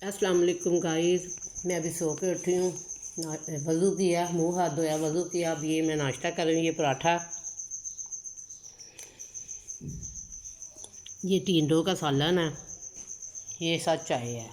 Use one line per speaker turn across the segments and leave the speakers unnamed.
अस्सलाम वालेकुम गाइस। मैं अभी सो के उठी हूँ, वज़ू किया, मुंह हाथ धोया, वज़ू किया। अब ये मैं नाश्ता कर रही हूँ। ये पराठा, ये टिंडों का सालन है, ये साथ चाय है।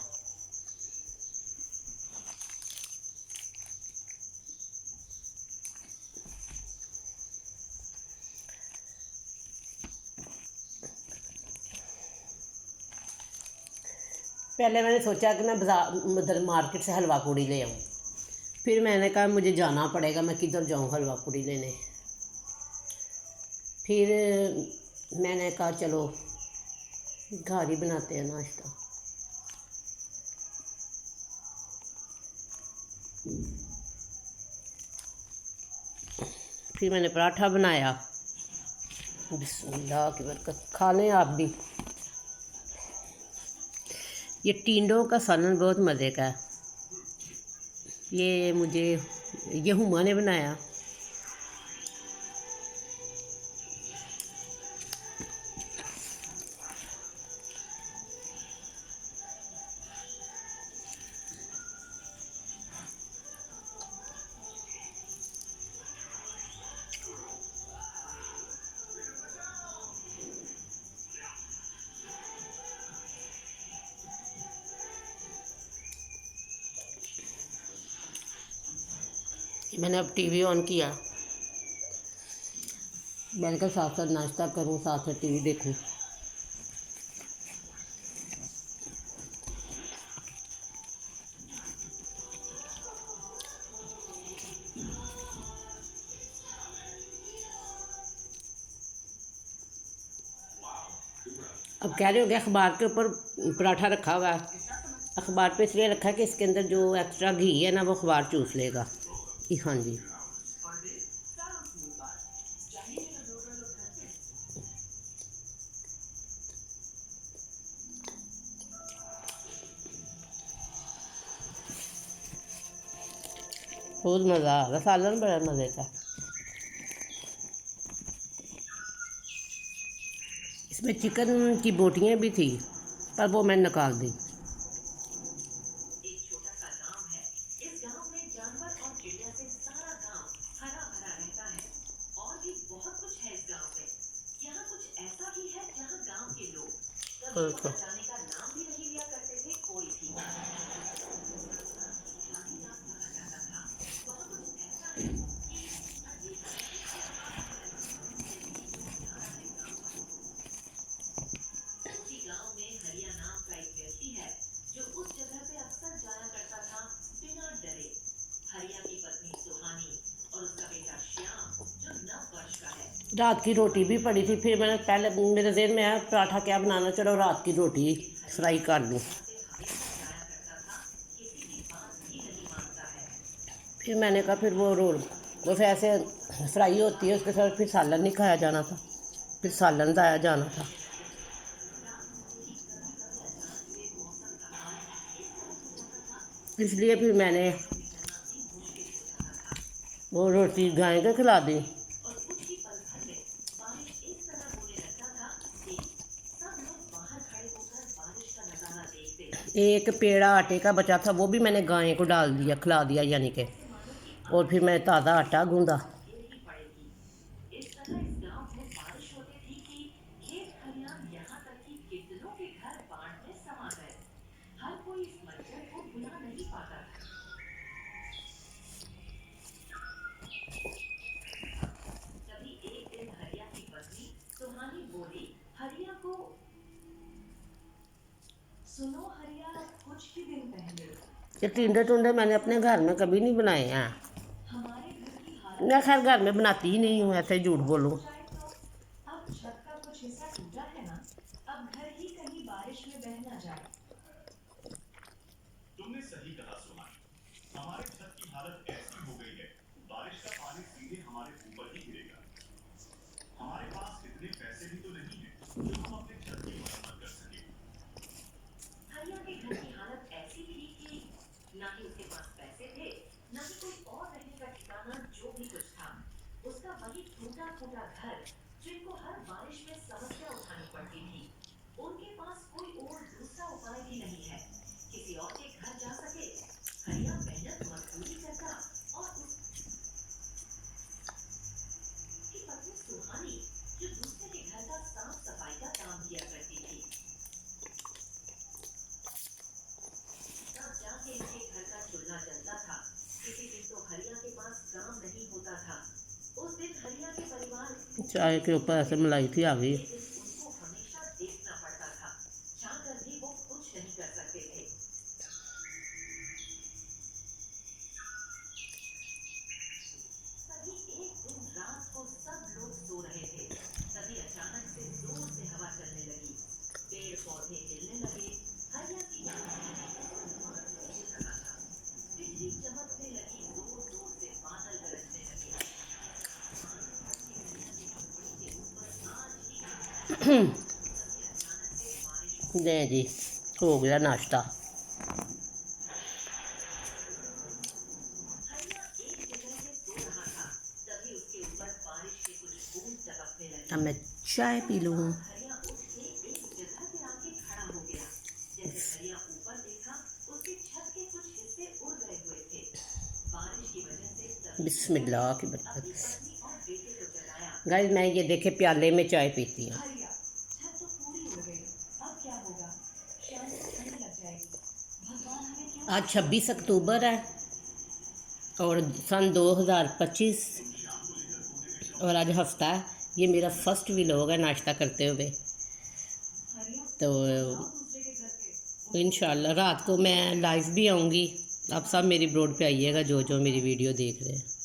पहले मैंने सोचा कि मैं बाजार मतलब मार्केट से हलवा पूड़ी ले आऊँ। फिर मैंने कहा मुझे जाना पड़ेगा, मैं किधर जाऊँ हलवा पूड़ी लेने। फिर मैंने कहा चलो घर ही बनाते हैं नाश्ता। फिर मैंने पराठा बनाया। बिस्मिल्लाह की बरकत, खा लें आप भी। ये टिंडों का सालन बहुत मज़े का है। ये मुझे ये हुमा ने बनाया। मैंने अब टीवी ऑन किया। मैंने कहा साथ साथ नाश्ता करूं, साथ साथ टीवी देखूं। अब कह रहे हो गया अखबार के ऊपर पराठा रखा हुआ है। अखबार पे इसलिए रखा है कि इसके अंदर जो एक्स्ट्रा घी है ना, वो अखबार चूस लेगा। हाँ जी। बहुत मज़ा आ रहा, सालन बड़ा मज़े का। इसमें चिकन की बोटियाँ भी थी, पर वो मैंने निकाल दी। बिल्कुल। रात की रोटी भी पड़ी थी। फिर मैंने पहले मेरे ज़हन में आया पराठा क्या बनाना, चलो रात की रोटी फ्राई कर लूँ। फिर मैंने कहा फिर वो रोल वो फिर ऐसे फ्राई होती है, उसके साथ फिर सालन नहीं खाया जाना था, फिर सालन खाया जाना था। इसलिए फिर मैंने वो रोटी गाय को खिला दी। एक पेड़ा आटे का बचा था, वो भी मैंने गाय को डाल दिया, खिला दिया यानी कि। और फिर मैं ताज़ा आटा गूंदा। ये टिंडे टुंडे मैंने अपने घर में कभी नहीं बनाए हैं। मैं खैर घर में बनाती ही नहीं हूँ, ऐसे ही झूठ बोलूँ। चाय के ऊपर ऐसे मलाई थी आ गई। ले जी, हो गया नाश्ता। अब मैं चाय पी लूँ। बिस्मिल्लाह की बरकत। गाइस मैं ये देखे प्याले में चाय पीती हूँ। आज 26 अक्टूबर है और सन 2025 और आज हफ्ता है। ये मेरा फर्स्ट व्लॉग है नाश्ता करते हुए। तो इंशाल्लाह रात को मैं लाइव भी आऊँगी। आप सब मेरी ब्रॉड पे आइएगा जो मेरी वीडियो देख रहे हैं।